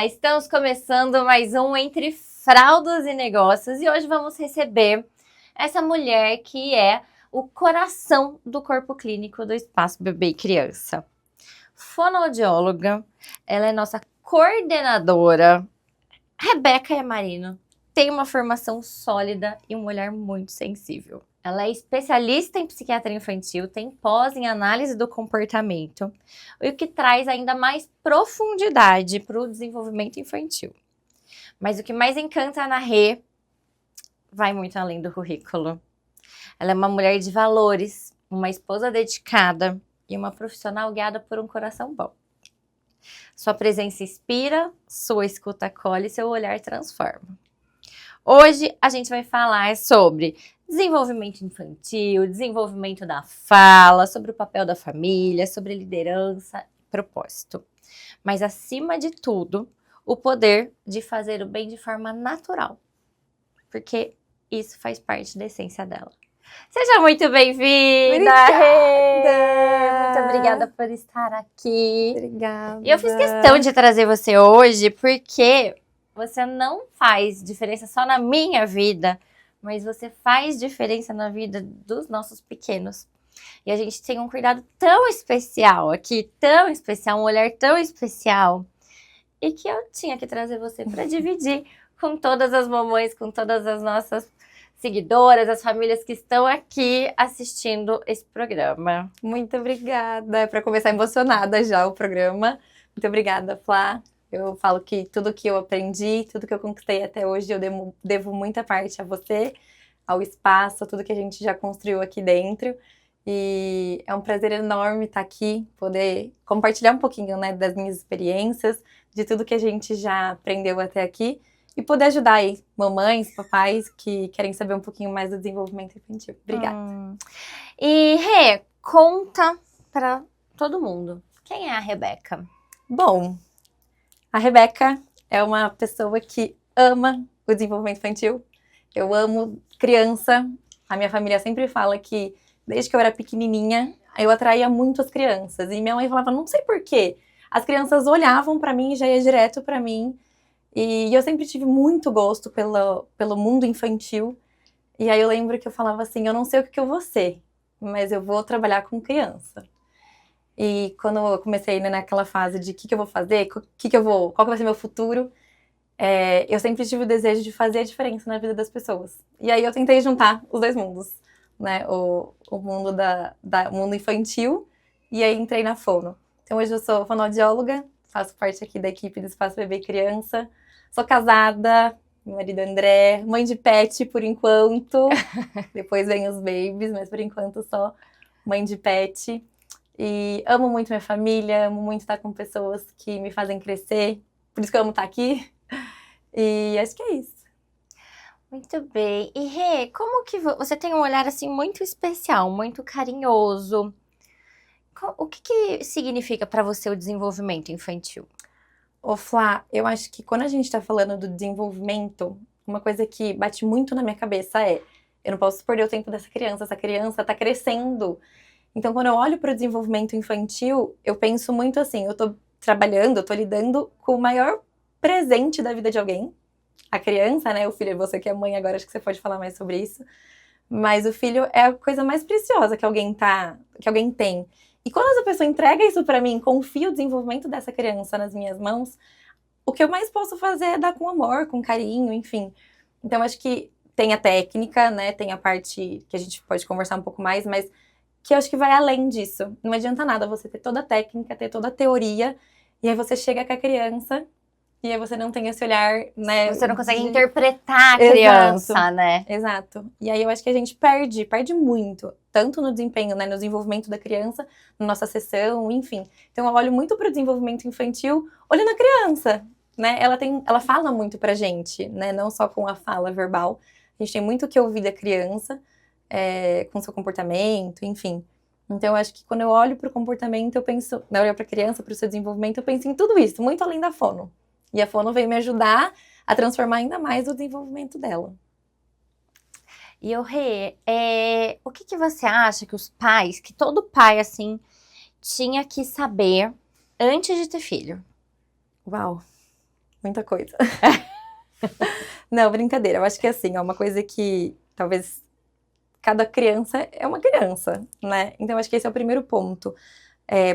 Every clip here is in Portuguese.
Olá, estamos começando mais um Entre Fraldas e Negócios e hoje vamos receber essa mulher que é o coração do corpo clínico do Espaço Bebê e Criança. Fonoaudióloga, ela é nossa coordenadora. Rebeca Yamarino tem uma formação sólida e um olhar muito sensível. Ela é especialista em psiquiatria infantil, tem pós em análise do comportamento, o que traz ainda mais profundidade para o desenvolvimento infantil. Mas o que mais encanta na Rê vai muito além do currículo. Ela é uma mulher de valores, uma esposa dedicada e uma profissional guiada por um coração bom. Sua presença inspira, sua escuta acolhe, seu olhar transforma. Hoje a gente vai falar sobre desenvolvimento infantil, desenvolvimento da fala, sobre o papel da família, sobre liderança e propósito. Mas, acima de tudo, o poder de fazer o bem de forma natural, porque isso faz parte da essência dela. Seja muito bem-vinda, Rê! Muito obrigada por estar aqui. Obrigada. E eu fiz questão de trazer você hoje porque você não faz diferença só na minha vida, mas você faz diferença na vida dos nossos pequenos. E a gente tem um cuidado tão especial aqui, tão especial, um olhar tão especial, e que eu tinha que trazer você para dividir com todas as mamães, com todas as nossas seguidoras, as famílias que estão aqui assistindo esse programa. Muito obrigada. Para começar emocionada já o programa. Muito obrigada, Flá. Eu falo que tudo que eu aprendi, tudo que eu conquistei até hoje, eu devo muita parte a você, ao espaço, a tudo que a gente já construiu aqui dentro. E é um prazer enorme estar aqui, poder compartilhar um pouquinho, né, das minhas experiências, de tudo que a gente já aprendeu até aqui. E poder ajudar aí mamães, papais que querem saber um pouquinho mais do desenvolvimento infantil. Obrigada. E, Rê, conta para todo mundo. Quem é a Rebeca? Bom, a Rebeca é uma pessoa que ama o desenvolvimento infantil. Eu amo criança. A minha família sempre fala que, desde que eu era pequenininha, eu atraía muito as crianças. E minha mãe falava, não sei por quê. As crianças olhavam para mim e já ia direto para mim. E eu sempre tive muito gosto pelo mundo infantil. E aí eu lembro que eu falava assim, eu não sei o que eu vou ser, mas eu vou trabalhar com criança. E quando eu comecei, né, naquela fase de o que eu vou fazer, qual que vai ser meu futuro, eu sempre tive o desejo de fazer a diferença na vida das pessoas. E aí eu tentei juntar os dois mundos, né, o mundo mundo infantil, e aí entrei na Fono. Então hoje eu sou fonoaudióloga, faço parte aqui da equipe do Espaço Bebê e Criança. Sou casada, meu marido André, mãe de pet por enquanto. Depois vem os babies, mas por enquanto só mãe de pet. E amo muito minha família, amo muito estar com pessoas que me fazem crescer. Por isso que eu amo estar aqui. E acho que é isso. Muito bem. E Rê, como que você tem um olhar assim muito especial, muito carinhoso? O que significa para você o desenvolvimento infantil? Ô Flá, eu acho que quando a gente tá falando do desenvolvimento, uma coisa que bate muito na minha cabeça é, eu não posso perder o tempo dessa criança, essa criança tá crescendo. Então, quando eu olho para o desenvolvimento infantil, eu penso muito assim, eu tô trabalhando, eu tô lidando com o maior presente da vida de alguém. A criança, né, o filho, você que é mãe agora, acho que você pode falar mais sobre isso. Mas o filho é a coisa mais preciosa que alguém tem. E quando essa pessoa entrega isso pra mim, confia o desenvolvimento dessa criança nas minhas mãos, o que eu mais posso fazer é dar com amor, com carinho, enfim. Então, acho que tem a técnica, né? Tem a parte que a gente pode conversar um pouco mais, mas que eu acho que vai além disso. Não adianta nada você ter toda a técnica, ter toda a teoria, e aí você chega com a criança, e aí você não tem esse olhar, né? Você não consegue interpretar a criança, Exato. né? Exato. E aí eu acho que a gente perde muito, tanto no desempenho, né, no desenvolvimento da criança, na nossa sessão, enfim. Então eu olho muito para o desenvolvimento infantil, olhando a criança, né? Ela fala muito pra gente, né? Não só com a fala verbal. A gente tem muito o que ouvir da criança, com seu comportamento, enfim. Então eu acho que quando eu olho para o comportamento, eu penso, né, olho para a criança, para o seu desenvolvimento, eu penso em tudo isso, muito além da fono. E a fono veio me ajudar a transformar ainda mais o desenvolvimento dela. E o Rê, o que você acha que os pais, que todo pai, assim, tinha que saber antes de ter filho? Uau! Muita coisa. Não, brincadeira. Eu acho que assim, é uma coisa que talvez cada criança é uma criança, né? Então, eu acho que esse é o primeiro ponto.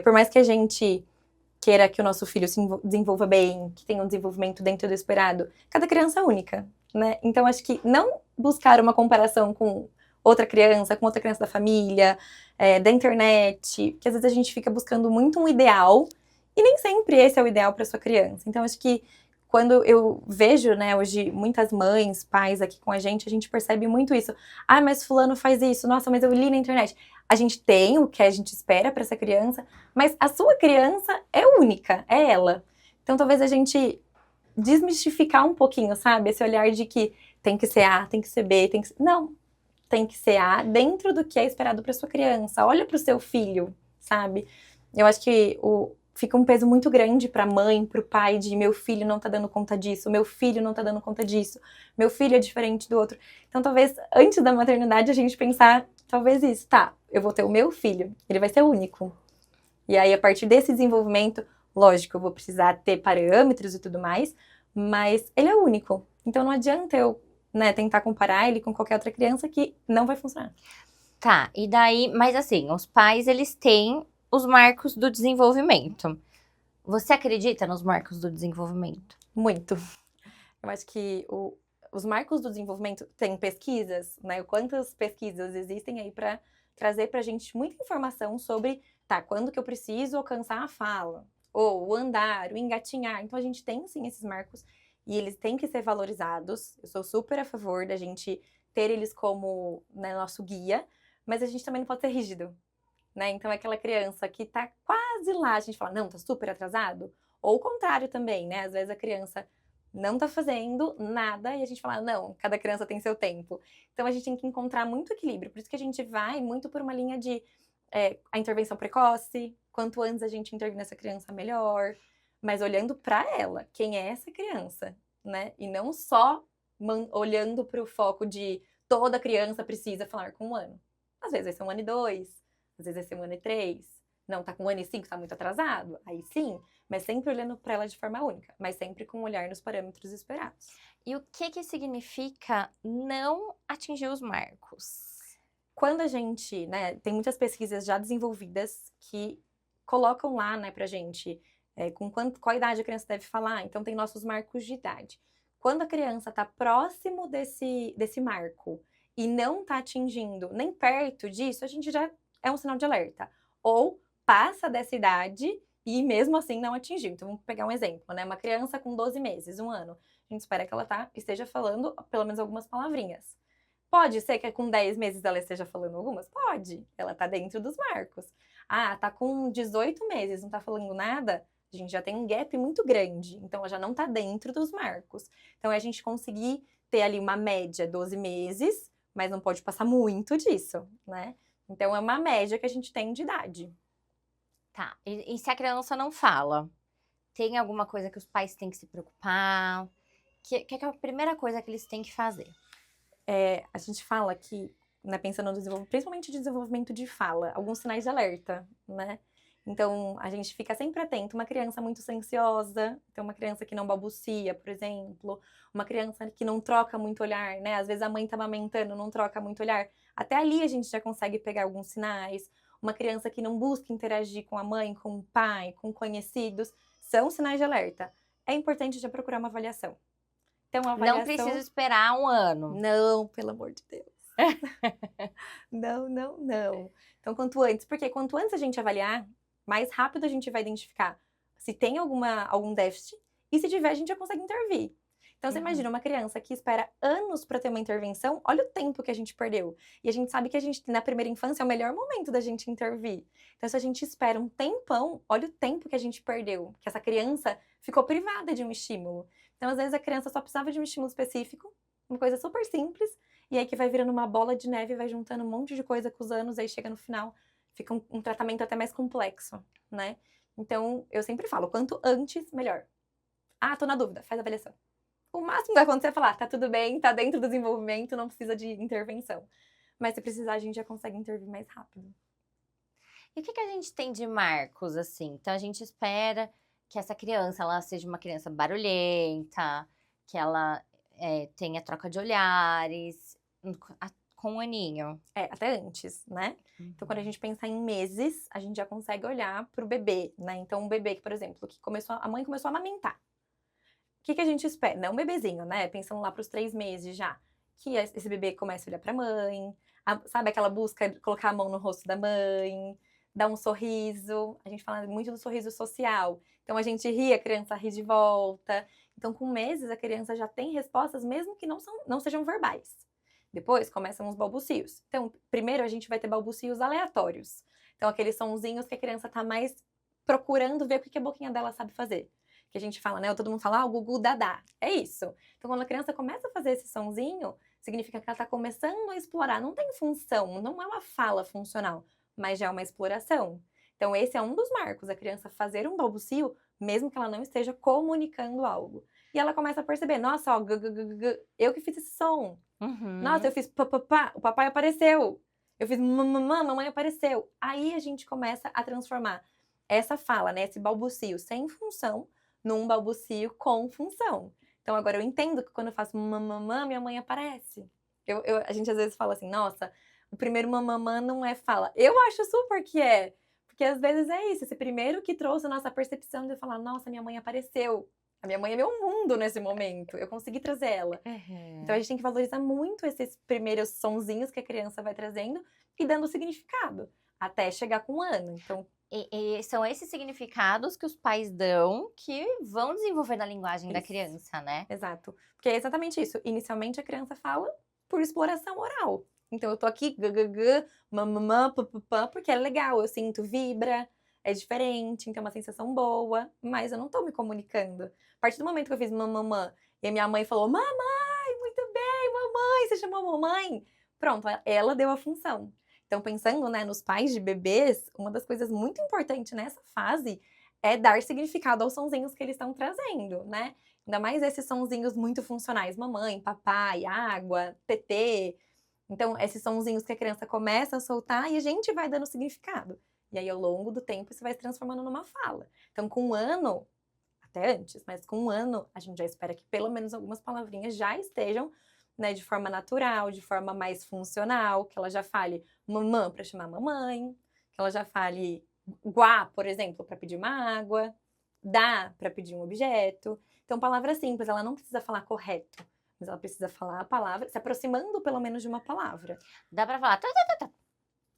Por mais que a gente queira que o nosso filho se desenvolva bem, que tenha um desenvolvimento dentro do esperado, cada criança é única, né? Então, acho que não buscar uma comparação com outra criança da família, da internet, que às vezes a gente fica buscando muito um ideal, e nem sempre esse é o ideal para sua criança. Então, acho que quando eu vejo, né, hoje, muitas mães, pais aqui com a gente percebe muito isso. Ah, mas fulano faz isso. Nossa, mas eu li na internet. A gente tem o que a gente espera para essa criança, mas a sua criança é única, é ela. Então, talvez a gente desmistificar um pouquinho, sabe? Esse olhar de que tem que ser A, tem que ser B, tem que ser... Não, tem que ser A dentro do que é esperado para sua criança. Olha para o seu filho, sabe? Eu acho que fica um peso muito grande para a mãe, para o pai, de meu filho não tá dando conta disso, meu filho não tá dando conta disso, meu filho é diferente do outro. Então, talvez, antes da maternidade, a gente pensar, talvez isso, tá, eu vou ter o meu filho, ele vai ser único. E aí, a partir desse desenvolvimento, lógico, eu vou precisar ter parâmetros e tudo mais, mas ele é único. Então, não adianta eu, né, tentar comparar ele com qualquer outra criança que não vai funcionar. Tá, e daí, mas assim, os pais, eles têm os marcos do desenvolvimento. Você acredita nos marcos do desenvolvimento? Muito. Eu acho que os marcos do desenvolvimento tem pesquisas, né? Quantas pesquisas existem aí para trazer pra gente muita informação sobre, tá, quando que eu preciso alcançar a fala, ou o andar, o engatinhar. Então a gente tem sim esses marcos e eles têm que ser valorizados. Eu sou super a favor da gente ter eles como, né, nosso guia, mas a gente também não pode ser rígido, né? Então, é aquela criança que tá quase lá, a gente fala, não, tá super atrasado. Ou o contrário também, né? Às vezes a criança não tá fazendo nada e a gente fala, não, cada criança tem seu tempo. Então, a gente tem que encontrar muito equilíbrio. Por isso que a gente vai muito por uma linha de a intervenção precoce, quanto antes a gente intervir nessa criança, melhor. Mas olhando para ela, quem é essa criança, né? E não só olhando para o foco de toda criança precisa falar com 1 ano. Às vezes vai ser 1 ano e 2, às vezes vai ser 1 ano e 3. Não, tá com 1 ano e 5, tá muito atrasado? Aí sim, mas sempre olhando para ela de forma única, mas sempre com um olhar nos parâmetros esperados. E o que significa não atingir os marcos? Quando a gente, né, tem muitas pesquisas já desenvolvidas que colocam lá, né, pra gente qual idade a criança deve falar, então tem nossos marcos de idade. Quando a criança tá próximo desse marco e não tá atingindo nem perto disso, a gente já é um sinal de alerta. Ou passa dessa idade e mesmo assim não atingiu. Então, vamos pegar um exemplo, né? Uma criança com 12 meses, 1 ano. A gente espera que ela esteja falando pelo menos algumas palavrinhas. Pode ser que com 10 meses ela esteja falando algumas? Pode. Ela tá dentro dos marcos. Ah, tá com 18 meses, não tá falando nada? A gente já tem um gap muito grande. Então, ela já não tá dentro dos marcos. Então, é a gente conseguir ter ali uma média 12 meses, mas não pode passar muito disso, né? Então, é uma média que a gente tem de idade. Tá, e se a criança não fala? Tem alguma coisa que os pais têm que se preocupar? Que é a primeira coisa que eles têm que fazer? A gente fala que, né, pensando no desenvolvimento, principalmente de desenvolvimento de fala, alguns sinais de alerta, né? Então, a gente fica sempre atento. Uma criança muito silenciosa, então uma criança que não balbucia, por exemplo, uma criança que não troca muito olhar, né? Às vezes a mãe tá amamentando, não troca muito olhar. Até ali a gente já consegue pegar alguns sinais. Uma criança que não busca interagir com a mãe, com o pai, com conhecidos, são sinais de alerta. É importante já procurar uma avaliação. Então, a avaliação... Não precisa esperar 1 ano. Não, pelo amor de Deus. Não, não, não. Então, quanto antes, porque quanto antes a gente avaliar, mais rápido a gente vai identificar se tem algum déficit e se tiver, a gente já consegue intervir. Então, você imagina uma criança que espera anos para ter uma intervenção, olha o tempo que a gente perdeu. E a gente sabe que na primeira infância é o melhor momento da gente intervir. Então, se a gente espera um tempão, olha o tempo que a gente perdeu, que essa criança ficou privada de um estímulo. Então, às vezes, a criança só precisava de um estímulo específico, uma coisa super simples, e aí que vai virando uma bola de neve, vai juntando um monte de coisa com os anos, aí chega no final, fica um tratamento até mais complexo, né? Então, eu sempre falo, quanto antes, melhor. Ah, tô na dúvida, faz a avaliação. O máximo que vai acontecer é falar, tá tudo bem, tá dentro do desenvolvimento, não precisa de intervenção. Mas se precisar, a gente já consegue intervir mais rápido. E o que a gente tem de marcos, assim? Então, a gente espera que essa criança ela seja uma criança barulhenta, que ela tenha troca de olhares com um aninho. Até antes, né? Então, quando a gente pensa em meses, a gente já consegue olhar pro bebê, né? Então, um bebê que, por exemplo, a mãe começou a amamentar. O que a gente espera? Não um bebezinho, né? Pensando lá pros 3 meses já. Que esse bebê comece a olhar pra mãe, sabe aquela busca de colocar a mão no rosto da mãe, dar um sorriso. A gente fala muito do sorriso social. Então, a gente ri, a criança ri de volta. Então, com meses, a criança já tem respostas, mesmo que não sejam verbais. Depois, começam os balbucios. Então, primeiro a gente vai ter balbucios aleatórios. Então, aqueles sonzinhos que a criança tá mais procurando ver o que a boquinha dela sabe fazer. Que a gente fala, né? Todo mundo fala, o gugu dadá. É isso. Então, quando a criança começa a fazer esse sonzinho, significa que ela tá começando a explorar. Não tem função, não é uma fala funcional, mas já é uma exploração. Então, esse é um dos marcos, a criança fazer um balbucio, mesmo que ela não esteja comunicando algo. E ela começa a perceber, nossa, ó, eu que fiz esse som. Nossa, eu fiz papapá, o papai apareceu. Eu fiz mamamã, mamãe apareceu. Aí a gente começa a transformar essa fala, né, esse balbucio sem função, num balbucio com função. Então agora eu entendo que quando eu faço mamamã, minha mãe aparece. A gente às vezes fala assim, nossa, o primeiro mamamã não é fala. Eu acho super que é. Porque às vezes é isso, esse primeiro que trouxe a nossa percepção de falar, nossa, minha mãe apareceu. A minha mãe é meu mundo nesse momento. Eu consegui trazer ela. Então a gente tem que valorizar muito esses primeiros sonzinhos que a criança vai trazendo e dando significado. Até chegar com 1 ano. Então, E são esses significados que os pais dão que vão desenvolver na linguagem da criança, né? Exato. Porque é exatamente isso. Inicialmente a criança fala por exploração oral. Então eu tô aqui, mamamã, papapá, porque é legal, eu sinto, vibra, é diferente, então é uma sensação boa, mas eu não tô me comunicando. A partir do momento que eu fiz mamamã e a minha mãe falou, mamãe, muito bem, mamãe, você chamou a mamãe? Pronto, ela deu a função. Então, pensando, né, nos pais de bebês, uma das coisas muito importantes nessa fase é dar significado aos sonzinhos que eles estão trazendo, né? Ainda mais esses sonzinhos muito funcionais, mamãe, papai, água, tetê. Então, esses sonzinhos que a criança começa a soltar e a gente vai dando significado. E aí, ao longo do tempo, isso vai se transformando numa fala. Então, com 1 ano, até antes, mas com 1 ano, a gente já espera que pelo menos algumas palavrinhas já estejam, né, de forma natural, de forma mais funcional, que ela já fale mamã para chamar mamãe, que ela já fale guá, por exemplo, para pedir uma água, dá para pedir um objeto. Então, palavra simples, ela não precisa falar correto, mas ela precisa falar a palavra, se aproximando pelo menos de uma palavra. Dá pra falar,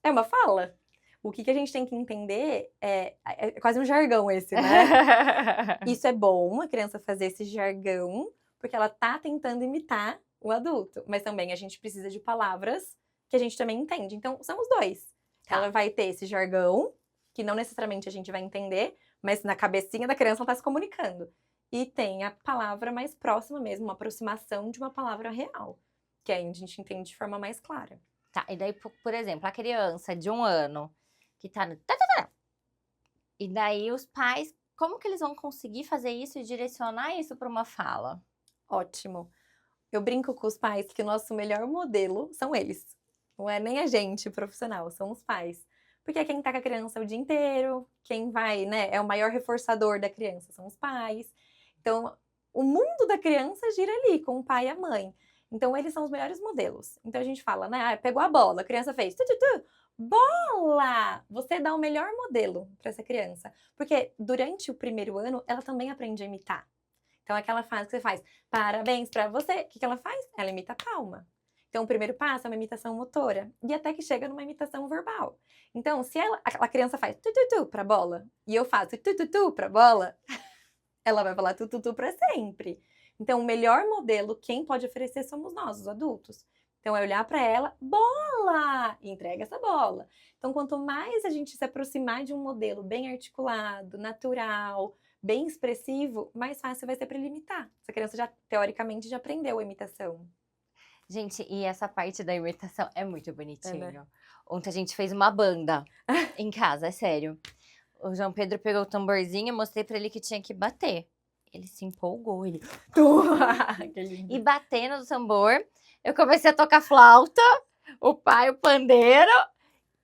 É uma fala. O que a gente tem que entender é quase um jargão esse, né? Isso é bom, a criança fazer esse jargão, porque ela tá tentando imitar o adulto. Mas também a gente precisa de palavras que a gente também entende. Então, são os dois. Tá. Ela vai ter esse jargão, que não necessariamente a gente vai entender, mas na cabecinha da criança ela tá se comunicando. E tem a palavra mais próxima mesmo, uma aproximação de uma palavra real, que aí a gente entende de forma mais clara. Tá, e daí, por exemplo, a criança de 1 ano que tá no... E daí os pais, como que eles vão conseguir fazer isso e direcionar isso para uma fala? Ótimo. Eu brinco com os pais que o nosso melhor modelo são eles. Não é nem a gente profissional, são os pais. Porque é quem tá com a criança o dia inteiro, quem vai, né, é o maior reforçador da criança, são os pais. Então, o mundo da criança gira ali, com o pai e a mãe. Então, eles são os melhores modelos. Então, a gente fala, né, pegou a bola, a criança fez, bola! Você dá o melhor modelo para essa criança. Porque durante o primeiro ano, ela também aprende a imitar. Então, aquela fase que você faz, parabéns pra você, o que ela faz? Ela imita a palma. Então, o primeiro passo é uma imitação motora, e até que chega numa imitação verbal. Então, se a criança faz tu pra bola, e eu faço tu pra bola, ela vai falar tu pra sempre. Então, o melhor modelo, quem pode oferecer somos nós, os adultos. Então, é olhar pra ela, bola! E entrega essa bola. Então, quanto mais a gente se aproximar de um modelo bem articulado, natural, bem expressivo, mais fácil vai ser para ele imitar. Essa criança já, teoricamente, já aprendeu a imitação. Gente, e essa parte da imitação é muito bonitinho. É, né? Ontem a gente fez uma banda em casa, é sério. O João Pedro pegou o tamborzinho e mostrei pra ele que tinha que bater. Ele se empolgou, ele... E batendo no tambor, eu comecei a tocar flauta, o pai o pandeiro,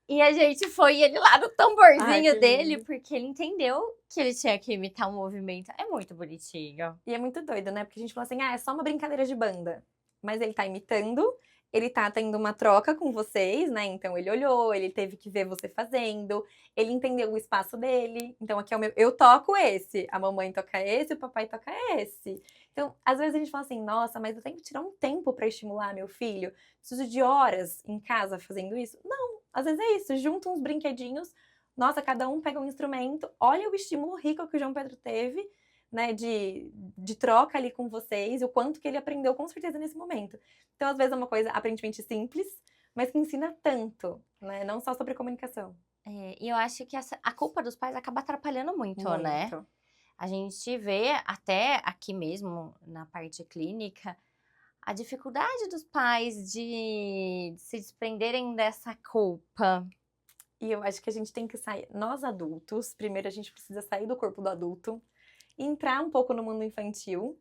E a gente foi ele lá no tamborzinho Ai, que dele, lindo. porque ele entendeu que ele tinha que imitar um movimento. É muito bonitinho. E é muito doido, né? Porque a gente fala assim, é só uma brincadeira de banda. Mas ele tá imitando, ele tá tendo uma troca com vocês, né? Então ele olhou, ele teve que ver você fazendo, ele entendeu o espaço dele. Então aqui é o meu, eu toco esse, a mamãe toca esse, o papai toca esse. Então, às vezes a gente fala assim, nossa, mas eu tenho que tirar um tempo pra estimular meu filho. Preciso de horas em casa fazendo isso? Não, às vezes é isso, junta uns brinquedinhos, nossa, cada um pega um instrumento, olha o estímulo rico que o João Pedro teve, né, de troca ali com vocês, o quanto que ele aprendeu com certeza nesse momento. Então, às vezes é uma coisa aparentemente simples, mas que ensina tanto, né? Não só sobre comunicação. E eu acho que a culpa dos pais acaba atrapalhando muito, né? Muito. A gente vê até aqui mesmo, na parte clínica, a dificuldade dos pais de se desprenderem dessa culpa. E eu acho que a gente tem que sair, nós adultos, primeiro a gente precisa sair do corpo do adulto, entrar um pouco no mundo infantil,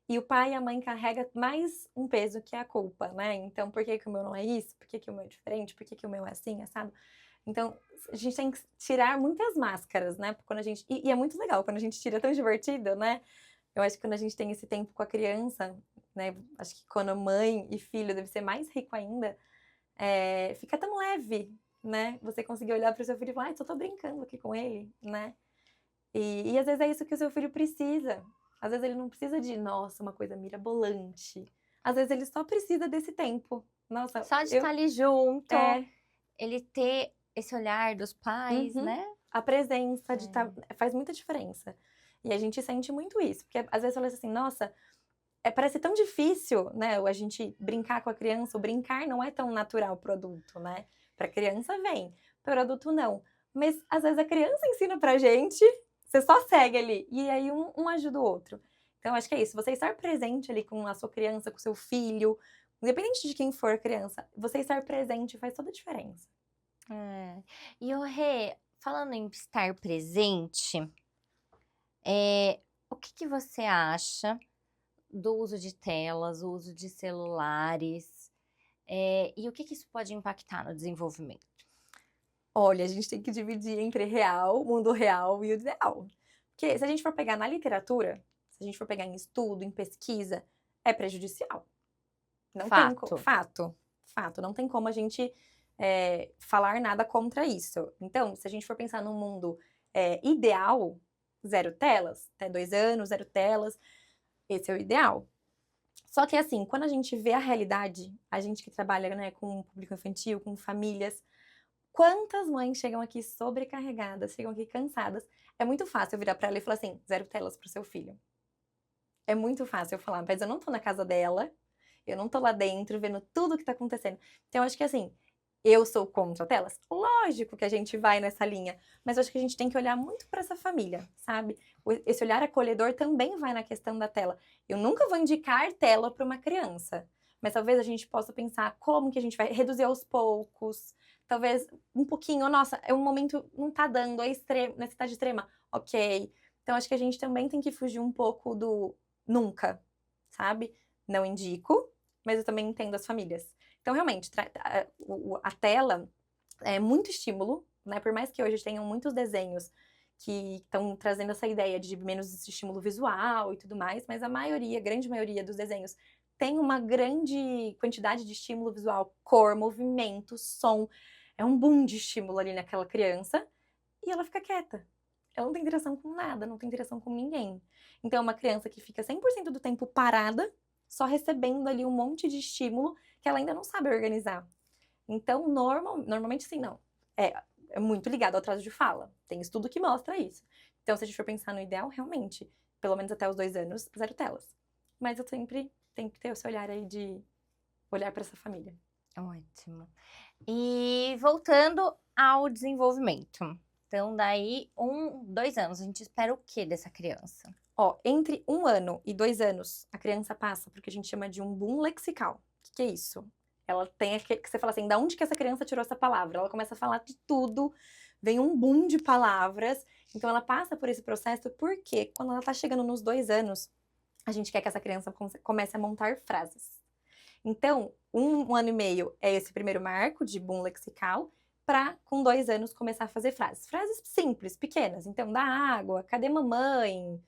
e o pai e a mãe carregam mais um peso que é a culpa, né? Então, por que que o meu não é isso? Por que que o meu é diferente? Por que que o meu é assim, sabe? Então, a gente tem que tirar muitas máscaras, né? Quando a gente... E é muito legal, quando a gente tira, é tão divertido, né? Eu acho que quando a gente tem esse tempo com a criança, né? Acho que quando mãe e filho deve ser mais rico ainda, fica tão leve, né? Você conseguir olhar para o seu filho e falar, só tô brincando aqui com ele, né? E às vezes é isso que o seu filho precisa. Às vezes ele não precisa de, nossa, uma coisa mirabolante. Às vezes ele só precisa desse tempo. Nossa, Só de estar ali junto, É, ele ter esse olhar dos pais, uhum. né? A presença de estar faz muita diferença. E a gente sente muito isso. Porque às vezes fala assim, nossa, parece tão difícil, né? A gente brincar com a criança. O brincar não é tão natural pro adulto, né? Pra criança vem, pro adulto não. Mas às vezes a criança ensina pra gente, você só segue ali. E aí um ajuda o outro. Então acho que é isso. Você estar presente ali com a sua criança, com o seu filho, independente de quem for a criança, você estar presente faz toda a diferença. E o Rê, falando em estar presente, o que que você acha do uso de telas, o uso de celulares, e o que que isso pode impactar no desenvolvimento? Olha, a gente tem que dividir entre real, mundo real e o ideal. Porque se a gente for pegar na literatura, se a gente for pegar em estudo, em pesquisa, é prejudicial. Não tem Fato. fato, não tem como a gente falar nada contra isso. Então, se a gente for pensar num mundo ideal, 0 telas, até 2 anos, 0 telas, esse é o ideal. Só que assim, quando a gente vê a realidade, a gente que trabalha, né, com o público infantil, com famílias, quantas mães chegam aqui sobrecarregadas, chegam aqui cansadas? É muito fácil eu virar pra ela e falar assim, 0 telas pro seu filho. É muito fácil eu falar, mas eu não tô na casa dela, eu não tô lá dentro vendo tudo que tá acontecendo. Então, eu acho que assim, eu sou contra telas? Lógico que a gente vai nessa linha, mas eu acho que a gente tem que olhar muito para essa família, sabe? Esse olhar acolhedor também vai na questão da tela. Eu nunca vou indicar tela para uma criança, mas talvez a gente possa pensar como que a gente vai reduzir aos poucos, talvez um pouquinho, nossa, é um momento, não tá dando, é extremo, necessidade extrema, ok. Então, acho que a gente também tem que fugir um pouco do nunca, sabe? Não indico, mas eu também entendo as famílias. Então, realmente, a tela é muito estímulo, né? Por mais que hoje tenham muitos desenhos que estão trazendo essa ideia de menos estímulo visual e tudo mais, mas a maioria, a grande maioria dos desenhos tem uma grande quantidade de estímulo visual, cor, movimento, som. É um boom de estímulo ali naquela criança e ela fica quieta. Ela não tem interação com nada, não tem interação com ninguém. Então, é uma criança que fica 100% do tempo parada, só recebendo ali um monte de estímulo que ela ainda não sabe organizar. Então, normalmente sim, não. É muito ligado ao atraso de fala. Tem estudo que mostra isso. Então, se a gente for pensar no ideal, realmente, pelo menos até os 2 anos, 0 telas. Mas eu sempre tenho que ter esse olhar aí de olhar para essa família. Ótimo. E voltando ao desenvolvimento. Então, daí, 2 anos, a gente espera o quê dessa criança? Ó, entre 1 ano e 2 anos, a criança passa por que a gente chama de um boom lexical. O que é isso? Ela tem aquele que você fala assim, da onde que essa criança tirou essa palavra? Ela começa a falar de tudo, vem um boom de palavras. Então, ela passa por esse processo porque quando ela tá chegando nos 2 anos, a gente quer que essa criança comece a montar frases. Então, 1 ano e meio é esse primeiro marco de boom lexical. para, com 2 anos, começar a fazer frases. Frases simples, pequenas. Então, dá água, cadê mamãe,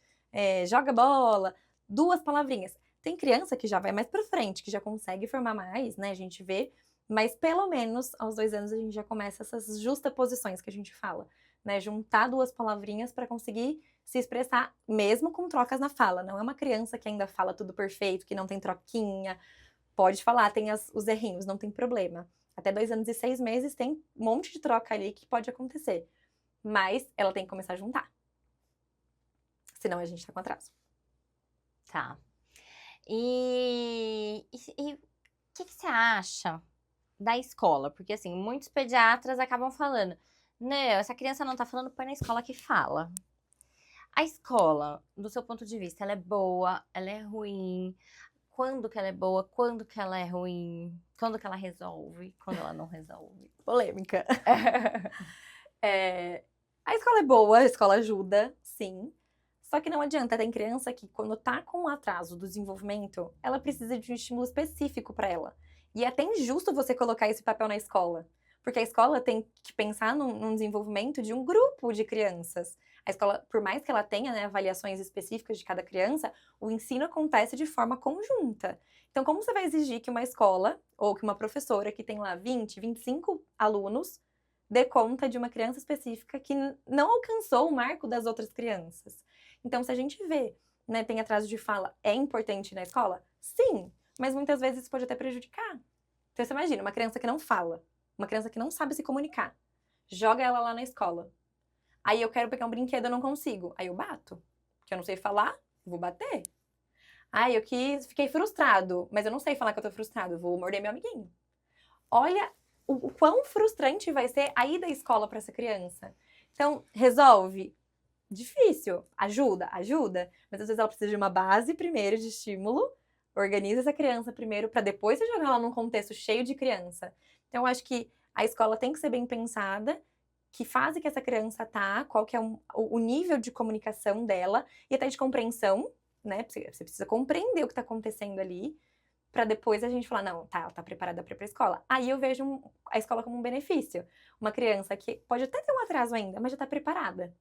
joga bola, 2 palavrinhas. Tem criança que já vai mais para frente, que já consegue formar mais, né? A gente vê, mas pelo menos aos 2 anos a gente já começa essas justaposições que a gente fala, né? Juntar 2 palavrinhas para conseguir se expressar, mesmo com trocas na fala. Não é uma criança que ainda fala tudo perfeito, que não tem troquinha. Pode falar, tem os errinhos, não tem problema. Até 2 anos e 6 meses tem um monte de troca ali que pode acontecer. Mas ela tem que começar a juntar. Senão a gente tá com atraso. Tá. E o que você acha da escola? Porque, assim, muitos pediatras acabam falando, não, essa criança não tá falando, põe na escola que fala. A escola, do seu ponto de vista, ela é boa, ela é ruim? Quando que ela é boa, quando que ela é ruim? Quando que ela resolve, quando ela não resolve? Polêmica. A escola é boa, a escola ajuda, sim. Só que não adianta, tem criança que quando tá com um atraso do desenvolvimento, ela precisa de um estímulo específico para ela. E é até injusto você colocar esse papel na escola. Porque a escola tem que pensar num desenvolvimento de um grupo de crianças. A escola, por mais que ela tenha, né, avaliações específicas de cada criança, o ensino acontece de forma conjunta. Então, como você vai exigir que uma escola, ou que uma professora que tem lá 20, 25 alunos, dê conta de uma criança específica que não alcançou o marco das outras crianças? Então, se a gente vê, né, tem atraso de fala, é importante na escola? Sim, mas muitas vezes isso pode até prejudicar. Então, você imagina, uma criança que não fala, uma criança que não sabe se comunicar, joga ela lá na escola. Aí eu quero pegar um brinquedo, eu não consigo. Aí eu bato, porque eu não sei falar, vou bater. Aí fiquei frustrado, mas eu não sei falar que eu tô frustrado, vou morder meu amiguinho. Olha o quão frustrante vai ser a ida à escola para essa criança. Então, resolve? Difícil. Ajuda? Ajuda. Mas às vezes ela precisa de uma base primeiro de estímulo. Organiza essa criança primeiro para depois você jogar ela num contexto cheio de criança. Então, eu acho que a escola tem que ser bem pensada. Que fase que essa criança tá, qual que é o nível de comunicação dela e até de compreensão, né? Você precisa compreender o que tá acontecendo ali, para depois a gente falar, não, tá, ela tá preparada para ir pra escola. Aí eu vejo a escola como um benefício. Uma criança que pode até ter um atraso ainda, mas já tá preparada,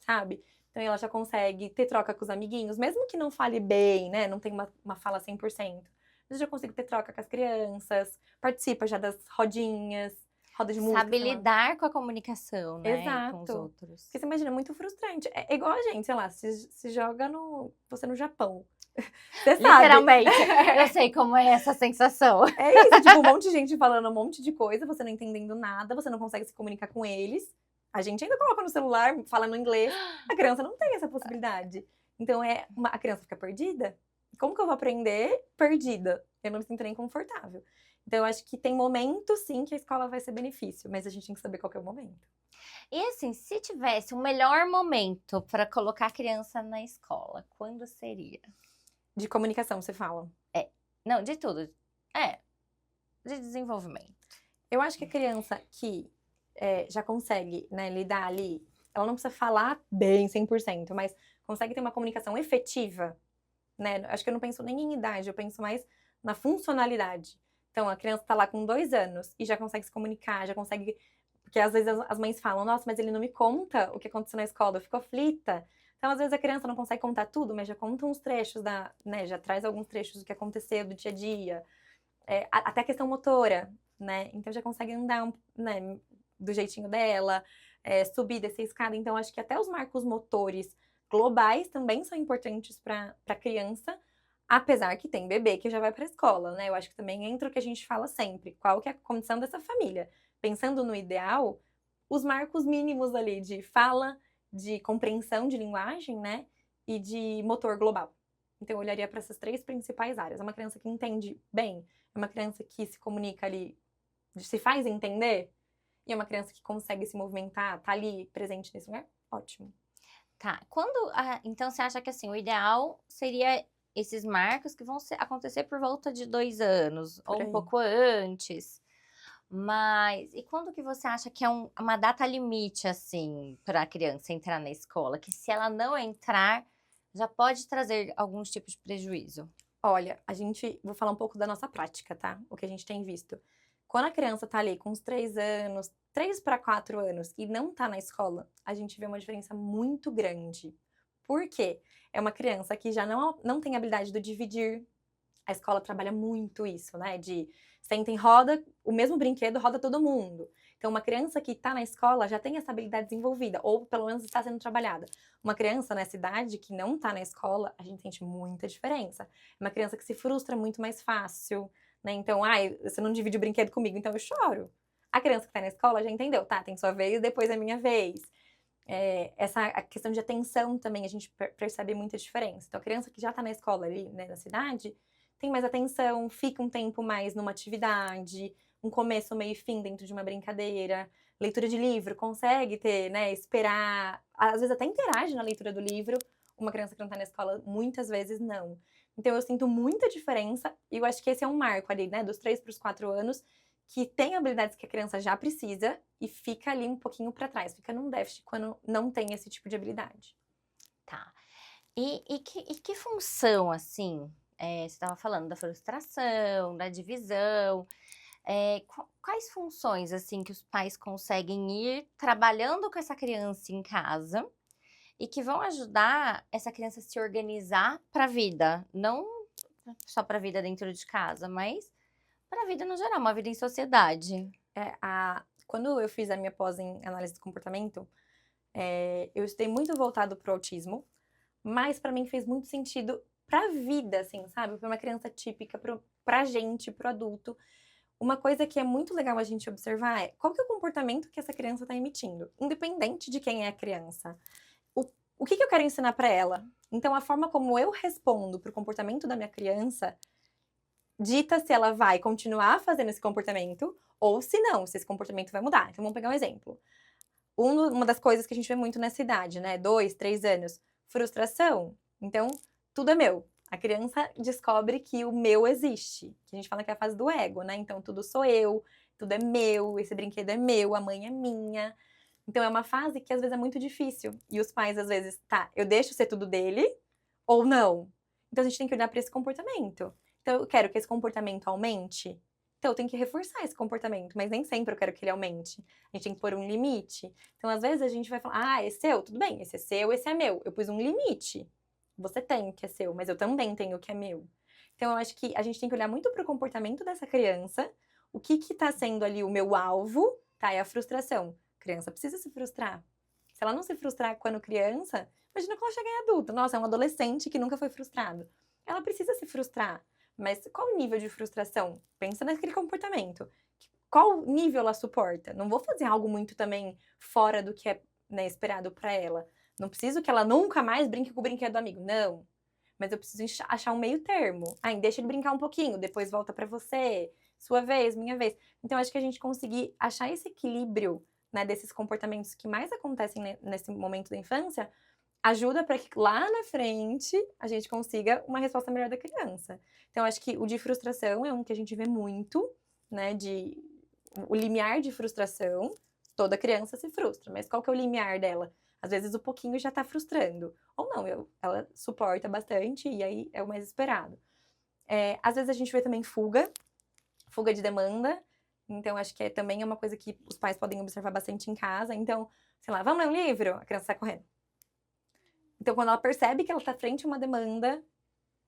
sabe? Então ela já consegue ter troca com os amiguinhos, mesmo que não fale bem, né? Não tem uma fala 100%. Mas eu já consigo ter troca com as crianças, participa já das rodinhas, roda de música. Sabe lidar com a comunicação, né? Exato. Com os outros. Porque você imagina, é muito frustrante. É igual a gente, sei lá, se joga você no Japão. Você sabe. Literalmente. Eu sei como é essa sensação. É isso, tipo, um monte de gente falando um monte de coisa, você não entendendo nada, você não consegue se comunicar com eles. A gente ainda coloca no celular, falando inglês. A criança não tem essa possibilidade. Então, a criança fica perdida. Como que eu vou aprender perdida? Eu não me sinto nem confortável. Então, eu acho que tem momentos, sim, que a escola vai ser benefício, mas a gente tem que saber qual que é o momento. E assim, se tivesse um melhor momento para colocar a criança na escola, quando seria? De comunicação, você fala? Não, de tudo. De desenvolvimento. Eu acho que a criança que já consegue, né, lidar ali, ela não precisa falar bem 100%, mas consegue ter uma comunicação efetiva, né? Acho que eu não penso nem em idade, eu penso mais na funcionalidade. Então, a criança tá lá com 2 anos e já consegue se comunicar, já consegue... Porque às vezes as mães falam, nossa, mas ele não me conta o que aconteceu na escola, eu fico aflita. Então, às vezes a criança não consegue contar tudo, mas já conta uns trechos né, já traz alguns trechos do que aconteceu do dia a dia. Até a questão motora, né? Então, já consegue andar, né, do jeitinho dela, subir, descer a escada. Então, acho que até os marcos motores globais também são importantes para a criança, apesar que tem bebê que já vai para a escola, né? Eu acho que também entra o que a gente fala sempre, qual que é a condição dessa família. Pensando no ideal, os marcos mínimos ali de fala, de compreensão de linguagem, né? E de motor global. Então, eu olharia para essas 3 principais áreas. É uma criança que entende bem, é uma criança que se comunica ali, se faz entender, e é uma criança que consegue se movimentar, tá ali presente nesse lugar, ótimo. Tá. Então, você acha que assim, o ideal seria esses marcos que vão acontecer por volta de 2 anos, ou um pouco antes. Mas, e quando que você acha que é uma data limite, assim, para a criança entrar na escola? Que se ela não entrar, já pode trazer alguns tipos de prejuízo? Olha, vou falar um pouco da nossa prática, tá? O que a gente tem visto. Quando a criança tá ali com uns 3 anos, 3 para 4 anos e não tá na escola, a gente vê uma diferença muito grande. Por quê? É uma criança que já não tem habilidade do dividir. A escola trabalha muito isso, né? De senta em roda, o mesmo brinquedo roda todo mundo. Então, uma criança que está na escola já tem essa habilidade desenvolvida, ou pelo menos está sendo trabalhada. Uma criança nessa idade que não está na escola, a gente sente muita diferença. É uma criança que se frustra muito mais fácil, né? Então, você não divide o brinquedo comigo, então eu choro. A criança que está na escola já entendeu, tá, tem sua vez, depois é minha vez. A questão de atenção também, a gente percebe muita diferença. Então, a criança que já está na escola ali, né, na cidade, tem mais atenção, fica um tempo mais numa atividade, um começo, meio e fim dentro de uma brincadeira, leitura de livro, consegue ter, né, esperar, às vezes até interage na leitura do livro, uma criança que não tá na escola, muitas vezes não. Então eu sinto muita diferença, e eu acho que esse é um marco ali, né, dos 3 para os 4 anos, que tem habilidades que a criança já precisa e fica ali um pouquinho para trás, fica num déficit quando não tem esse tipo de habilidade. Tá. E que função, assim, você estava falando da frustração, da divisão, quais funções, assim, que os pais conseguem ir trabalhando com essa criança em casa e que vão ajudar essa criança a se organizar para a vida? Não só para a vida dentro de casa, mas para a vida no geral, uma vida em sociedade. Quando eu fiz a minha pós em análise do comportamento, eu estudei muito voltado para o autismo, mas para mim fez muito sentido pra vida, assim, sabe? Pra uma criança típica, pra gente, pro adulto. Uma coisa que é muito legal a gente observar é qual que é o comportamento que essa criança tá emitindo, independente de quem é a criança. O que eu quero ensinar pra ela? Então, a forma como eu respondo pro comportamento da minha criança dita se ela vai continuar fazendo esse comportamento ou se não, se esse comportamento vai mudar. Então, vamos pegar um exemplo. Uma das coisas que a gente vê muito nessa idade, né? 2, 3 anos. Frustração. Então, tudo é meu. A criança descobre que o meu existe. Que a gente fala que é a fase do ego, né? Então, tudo sou eu, tudo é meu, esse brinquedo é meu, a mãe é minha. Então, é uma fase que às vezes é muito difícil. E os pais, às vezes, eu deixo ser tudo dele ou não. Então, a gente tem que olhar para esse comportamento. Então, eu quero que esse comportamento aumente. Então, eu tenho que reforçar esse comportamento, mas nem sempre eu quero que ele aumente. A gente tem que pôr um limite. Então, às vezes, a gente vai falar, esse é seu, tudo bem, esse é seu, esse é meu. Eu pus um limite. Você tem o que é seu, mas eu também tenho o que é meu. Então, eu acho que a gente tem que olhar muito para o comportamento dessa criança, o que está sendo ali o meu alvo, tá? É a frustração. A criança precisa se frustrar. Se ela não se frustrar quando criança, imagina quando ela chegar em adulta. Nossa, é um adolescente que nunca foi frustrado. Ela precisa se frustrar. Mas qual o nível de frustração? Pensa naquele comportamento. Qual nível ela suporta? Não vou fazer algo muito também fora do que é, né, esperado para ela. Não preciso que ela nunca mais brinque com o brinquedo do amigo. Não. Mas eu preciso achar um meio termo. Deixa ele brincar um pouquinho, depois volta para você. Sua vez, minha vez. Então, acho que a gente conseguir achar esse equilíbrio, né, desses comportamentos que mais acontecem nesse momento da infância, ajuda para que lá na frente a gente consiga uma resposta melhor da criança. Então, acho que o de frustração é um que a gente vê muito, né? O limiar de frustração, toda criança se frustra, mas qual que é o limiar dela? Às vezes o pouquinho já tá frustrando. Ou não, ela suporta bastante e aí é o mais esperado. Às vezes a gente vê também fuga de demanda. Então, acho que também é uma coisa que os pais podem observar bastante em casa. Então, sei lá, vamos ler um livro? A criança sai correndo. Então, quando ela percebe que ela está frente a uma demanda,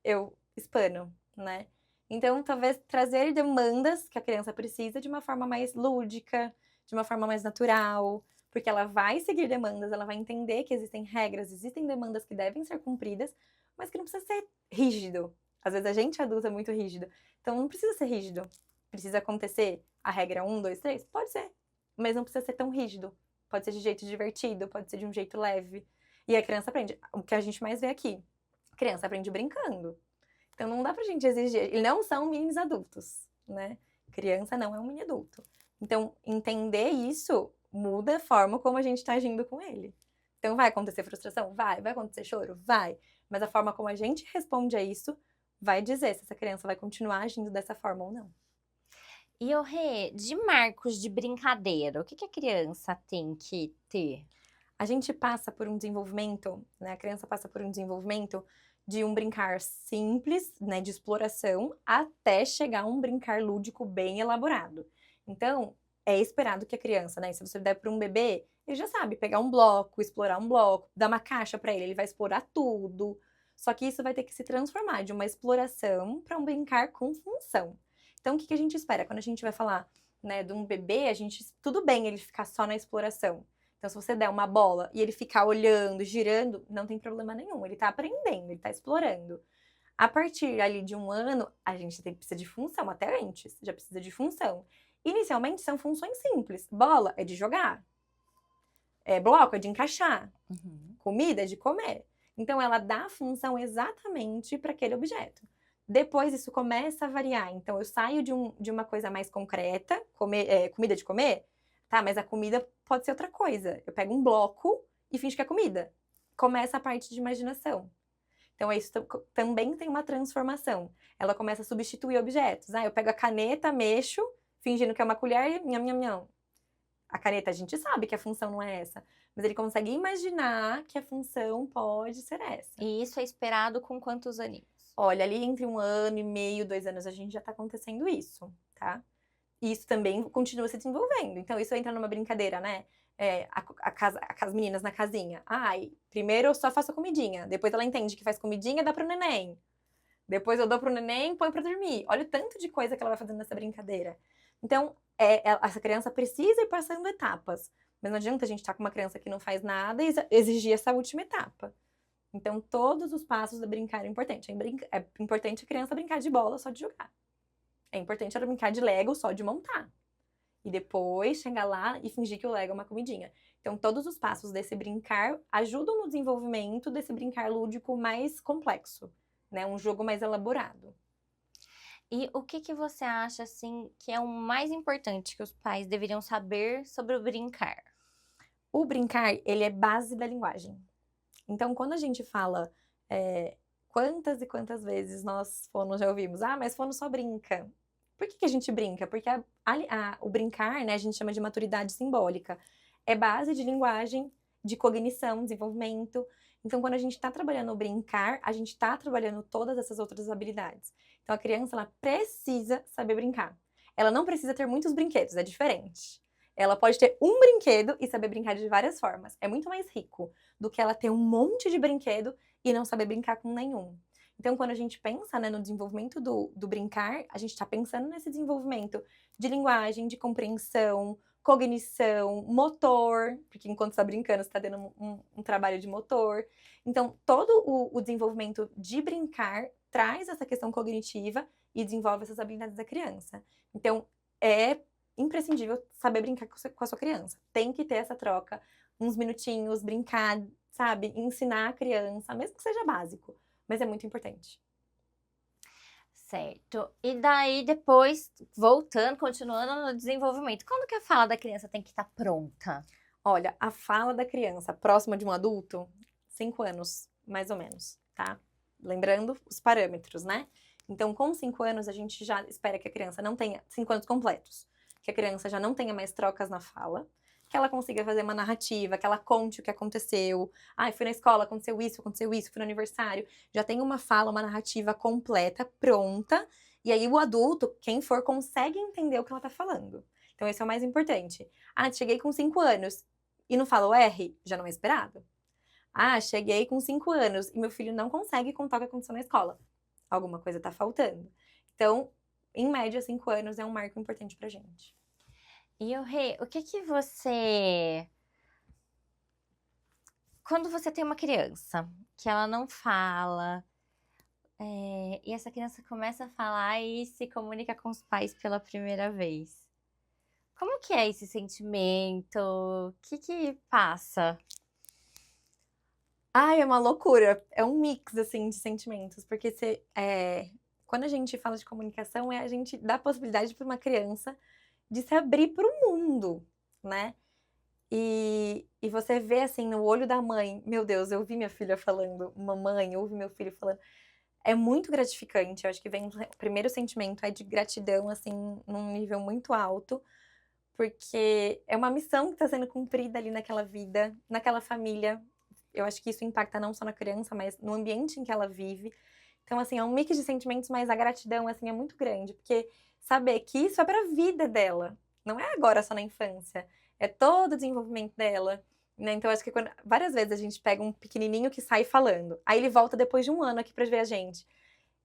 eu espano, né? Então, talvez trazer demandas que a criança precisa de uma forma mais lúdica, de uma forma mais natural, porque ela vai seguir demandas, ela vai entender que existem regras, existem demandas que devem ser cumpridas, mas que não precisa ser rígido. Às vezes a gente adulto é muito rígido. Então, não precisa ser rígido. Precisa acontecer a regra 1, 2, 3? Pode ser. Mas não precisa ser tão rígido. Pode ser de jeito divertido, pode ser de um jeito leve. E a criança aprende. O que a gente mais vê aqui. A criança aprende brincando. Então não dá pra gente exigir. Eles não são mini adultos, né? Criança não é um mini adulto. Então, entender isso muda a forma como a gente tá agindo com ele. Então, vai acontecer frustração? Vai. Vai acontecer choro? Vai. Mas a forma como a gente responde a isso vai dizer se essa criança vai continuar agindo dessa forma ou não. E o Rê, de marcos de brincadeira, o que a criança tem que ter? A gente passa por um desenvolvimento, né? A criança passa por um desenvolvimento de um brincar simples, né, de exploração, até chegar a um brincar lúdico bem elaborado. Então, é esperado que a criança, né? Se você der para um bebê, ele já sabe pegar um bloco, explorar um bloco, dar uma caixa para ele vai explorar tudo. Só que isso vai ter que se transformar de uma exploração para um brincar com função. Então, o que a gente espera? Quando a gente vai falar, né, de um bebê, tudo bem ele ficar só na exploração. Então, se você der uma bola e ele ficar olhando, girando, não tem problema nenhum. Ele tá aprendendo, ele tá explorando. A partir ali de 1 ano, a gente precisa de função, até antes, já precisa de função. Inicialmente, são funções simples. Bola é de jogar. Bloco é de encaixar. Comida é de comer. Então, ela dá a função exatamente para aquele objeto. Depois, isso começa a variar. Então, eu saio de uma coisa mais concreta, comida de comer, tá, mas a comida pode ser outra coisa. Eu pego um bloco e finjo que é comida. Começa a parte de imaginação. Então, isso também tem uma transformação. Ela começa a substituir objetos. Eu pego a caneta, mexo, fingindo que é uma colher e nham. A caneta, a gente sabe que a função não é essa. Mas ele consegue imaginar que a função pode ser essa. E isso é esperado com quantos aninhos? Olha, ali entre 1 ano e meio, 2 anos, a gente já tá acontecendo isso, tá? E isso também continua se desenvolvendo. Então, isso entra numa brincadeira, né? As meninas na casinha. Primeiro eu só faço a comidinha. Depois ela entende que faz comidinha e dá pro neném. Depois eu dou pro neném e põe pra dormir. Olha o tanto de coisa que ela vai fazendo nessa brincadeira. Então, essa criança precisa ir passando etapas. Mas não adianta a gente estar com uma criança que não faz nada e exigir essa última etapa. Então, todos os passos da brincar é importante. É importante a criança brincar de bola só de jogar. É importante ela brincar de Lego só de montar. E depois chegar lá e fingir que o Lego é uma comidinha. Então, todos os passos desse brincar ajudam no desenvolvimento desse brincar lúdico mais complexo, né? Um jogo mais elaborado. E o que você acha, assim, que é o mais importante que os pais deveriam saber sobre o brincar? O brincar, ele é base da linguagem. Então, quando a gente fala, quantas e quantas vezes nós fonos já ouvimos, mas fono só brinca. Por que a gente brinca? Porque o brincar, né, a gente chama de maturidade simbólica. É base de linguagem, de cognição, desenvolvimento. Então, quando a gente está trabalhando o brincar, a gente está trabalhando todas essas outras habilidades. Então, a criança, ela precisa saber brincar. Ela não precisa ter muitos brinquedos, é diferente. Ela pode ter um brinquedo e saber brincar de várias formas. É muito mais rico do que ela ter um monte de brinquedo e não saber brincar com nenhum. Então, quando a gente pensa, né, no desenvolvimento do brincar, a gente está pensando nesse desenvolvimento de linguagem, de compreensão, cognição, motor, porque enquanto está brincando, você está tendo um trabalho de motor. Então, todo o desenvolvimento de brincar traz essa questão cognitiva e desenvolve essas habilidades da criança. Então, é imprescindível saber brincar com a sua criança. Tem que ter essa troca, uns minutinhos, brincar, sabe? Ensinar a criança, mesmo que seja básico. Mas é muito importante. Certo. E daí, depois, voltando, continuando no desenvolvimento, quando que a fala da criança tem que estar pronta? Olha, a fala da criança próxima de um adulto, 5 anos, mais ou menos, tá? Lembrando os parâmetros, né? Então, com 5 anos, a gente já espera que a criança não tenha 5 anos completos. Que a criança já não tenha mais trocas na fala. Que ela consiga fazer uma narrativa, que ela conte o que aconteceu. Fui na escola, aconteceu isso, fui no aniversário. Já tem uma fala, uma narrativa completa, pronta. E aí o adulto, quem for, consegue entender o que ela tá falando. Então esse é o mais importante. Cheguei com 5 anos e não fala o R, já não é esperado. Cheguei com 5 anos e meu filho não consegue contar o que aconteceu na escola. Alguma coisa tá faltando. Então, em média, 5 anos é um marco importante pra gente. E o que você... Quando você tem uma criança que ela não fala, e essa criança começa a falar e se comunica com os pais pela primeira vez, como que é esse sentimento? O que passa? É uma loucura. É um mix, assim, de sentimentos. Porque quando a gente fala de comunicação, a gente dá a possibilidade para uma criança de se abrir para o mundo, né? E você vê, assim, no olho da mãe, meu Deus, eu vi minha filha falando, mamãe, eu ouvi meu filho falando. É muito gratificante. Eu acho que o primeiro sentimento é de gratidão, assim, num nível muito alto. Porque é uma missão que está sendo cumprida ali naquela vida, naquela família. Eu acho que isso impacta não só na criança, mas no ambiente em que ela vive. Então, assim, é um mix de sentimentos, mas a gratidão, assim, é muito grande. Porque saber que isso é para a vida dela, não é agora só na infância, é todo o desenvolvimento dela, né? Então, acho que várias vezes a gente pega um pequenininho que sai falando, aí ele volta depois de um ano aqui pra ver a gente,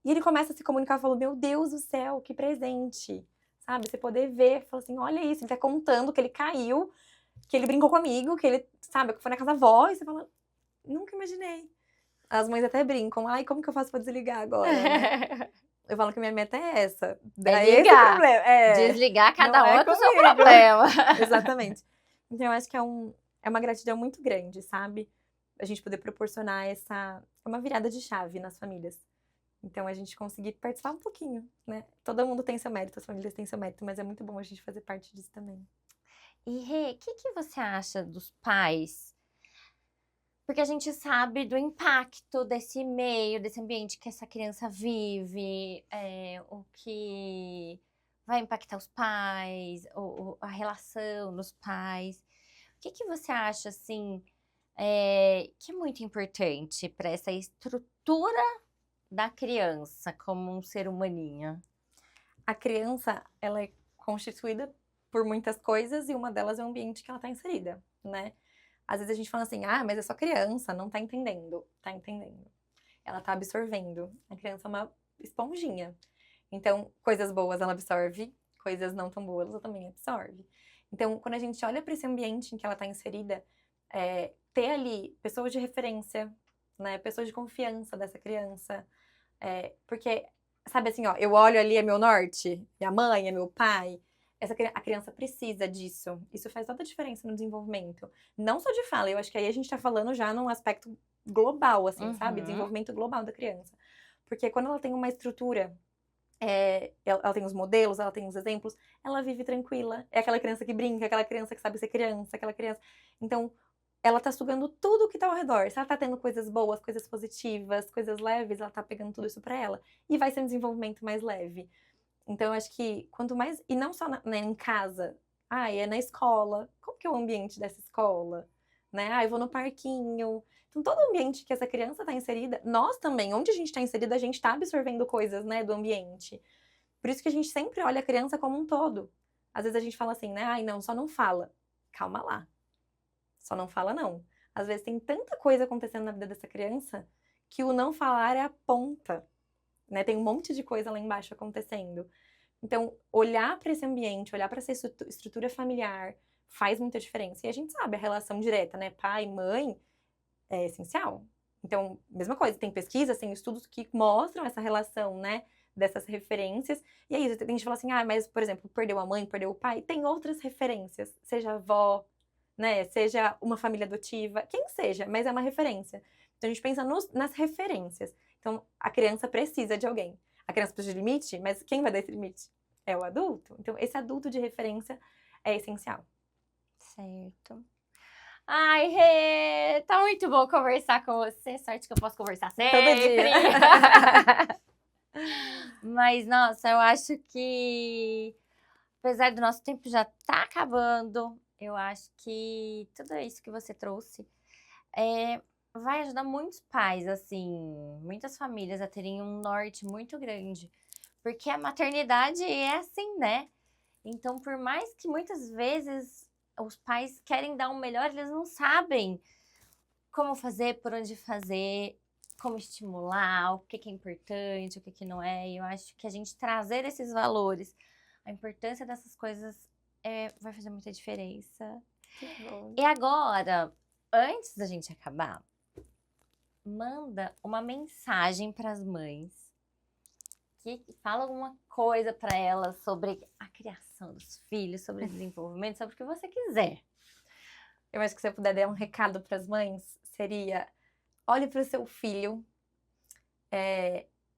e ele começa a se comunicar, falou, meu Deus do céu, que presente, sabe? Você poder ver, fala assim, olha isso, ele tá contando que ele caiu, que ele brincou comigo, que ele, sabe, que foi na casa da avó, e você fala, nunca imaginei. As mães até brincam, ai, como que eu faço pra desligar agora, né? Eu falo que minha meta é essa. Daí esse é o problema. Desligar cada não um é com o seu comigo. problema. Exatamente. Então, eu acho que é uma gratidão muito grande, sabe? A gente poder proporcionar uma virada de chave nas famílias. Então, a gente conseguir participar um pouquinho, né? Todo mundo tem seu mérito, as famílias têm seu mérito, mas é muito bom a gente fazer parte disso também. E, Rê, o que você acha dos pais? Porque a gente sabe do impacto desse meio, desse ambiente que essa criança vive, o que vai impactar os pais, a relação dos pais. O que você acha, assim, que é muito importante para essa estrutura da criança como um ser humaninho? A criança, ela é constituída por muitas coisas e uma delas é o ambiente que ela está inserida, né? Às vezes a gente fala assim, mas é só criança, não tá entendendo. Tá entendendo. Ela tá absorvendo. A criança é uma esponjinha. Então, coisas boas ela absorve, coisas não tão boas ela também absorve. Então, quando a gente olha para esse ambiente em que ela tá inserida, ter ali pessoas de referência, né? Pessoas de confiança dessa criança. Porque, sabe assim, ó, eu olho ali, é meu norte, minha mãe, é meu pai. A criança precisa disso. Isso faz toda a diferença no desenvolvimento. Não só de fala, eu acho que aí a gente tá falando já num aspecto global, assim, sabe? Desenvolvimento global da criança. Porque quando ela tem uma estrutura, ela tem os modelos, ela tem os exemplos, ela vive tranquila. É aquela criança que brinca, aquela criança que sabe ser criança, aquela criança. Então, ela tá sugando tudo que tá ao redor. Se ela tá tendo coisas boas, coisas positivas, coisas leves, ela tá pegando tudo isso pra ela. E vai ser um desenvolvimento mais leve. Então, eu acho que quanto mais... E não só em casa. É na escola. Como que é o ambiente dessa escola? Né? Eu vou no parquinho. Então, todo o ambiente que essa criança está inserida, nós também, onde a gente está inserida, a gente está absorvendo coisas, né, do ambiente. Por isso que a gente sempre olha a criança como um todo. Às vezes a gente fala assim, né? Não, só não fala. Calma lá. Só não fala, não. Às vezes tem tanta coisa acontecendo na vida dessa criança que o não falar é a ponta. Né? Tem um monte de coisa lá embaixo acontecendo. Então, olhar para esse ambiente, olhar para essa estrutura familiar faz muita diferença. E a gente sabe, a relação direta, né? Pai, mãe, é essencial. Então, mesma coisa, tem pesquisas, tem estudos que mostram essa relação, né? Dessas referências. E aí, tem gente que fala assim, mas, por exemplo, perdeu a mãe, perdeu o pai. Tem outras referências, seja avó, né? Seja uma família adotiva, quem seja, mas é uma referência. Então, a gente pensa nas referências. Então, a criança precisa de alguém. A criança precisa de limite, mas quem vai dar esse limite? É o adulto. Então, esse adulto de referência é essencial. Certo. Ai, Rê, tá muito bom conversar com você. Sorte que eu posso conversar sempre. Todo dia. Mas, nossa, eu acho que, apesar do nosso tempo já tá acabando, eu acho que tudo isso que você trouxe vai ajudar muitos pais, assim, muitas famílias a terem um norte muito grande. Porque a maternidade é assim, né? Então, por mais que muitas vezes os pais querem dar o melhor, eles não sabem como fazer, por onde fazer, como estimular, o que é importante, o que não é. E eu acho que a gente trazer esses valores, a importância dessas coisas vai fazer muita diferença. Que bom. E agora, antes da gente acabar, manda uma mensagem para as mães que fala alguma coisa para elas sobre a criação dos filhos, sobre desenvolvimento, sobre o que você quiser. Eu acho que se eu puder dar um recado para as mães, seria: olhe para o seu filho.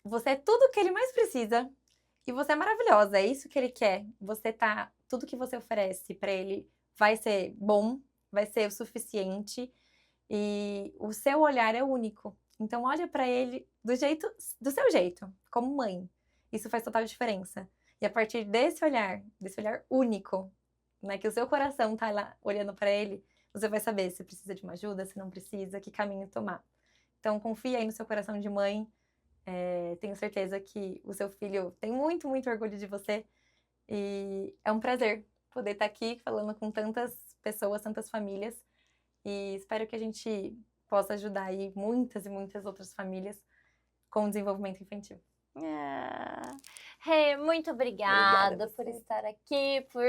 Você é tudo o que ele mais precisa e você é maravilhosa. É isso que ele quer. Tudo que você oferece para ele vai ser bom, vai ser o suficiente e o seu olhar é único. Então olha para ele do seu jeito, como mãe. Isso faz total diferença. E a partir desse olhar único, né, que o seu coração tá lá olhando para ele, você vai saber se precisa de uma ajuda, se não precisa, que caminho tomar. Então confia aí no seu coração de mãe. Tenho certeza que o seu filho tem muito, muito orgulho de você. E é um prazer poder estar aqui falando com tantas pessoas, tantas famílias. E espero que a gente possa ajudar aí muitas e muitas outras famílias com o desenvolvimento infantil. Rê, muito obrigada Obrigada a por você. estar aqui, por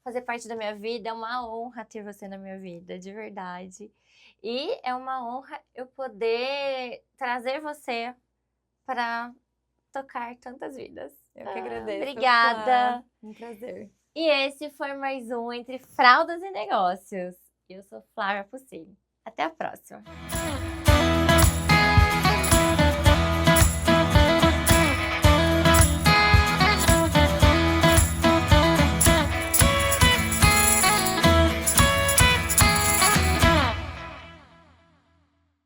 fazer parte da minha vida. É uma honra ter você na minha vida, de verdade. E é uma honra eu poder trazer você para tocar tantas vidas. Eu que agradeço. Obrigada. Flá. Um prazer. E esse foi mais um Entre Fraldas e Negócios. Eu sou Flávia Pucini. Até a próxima.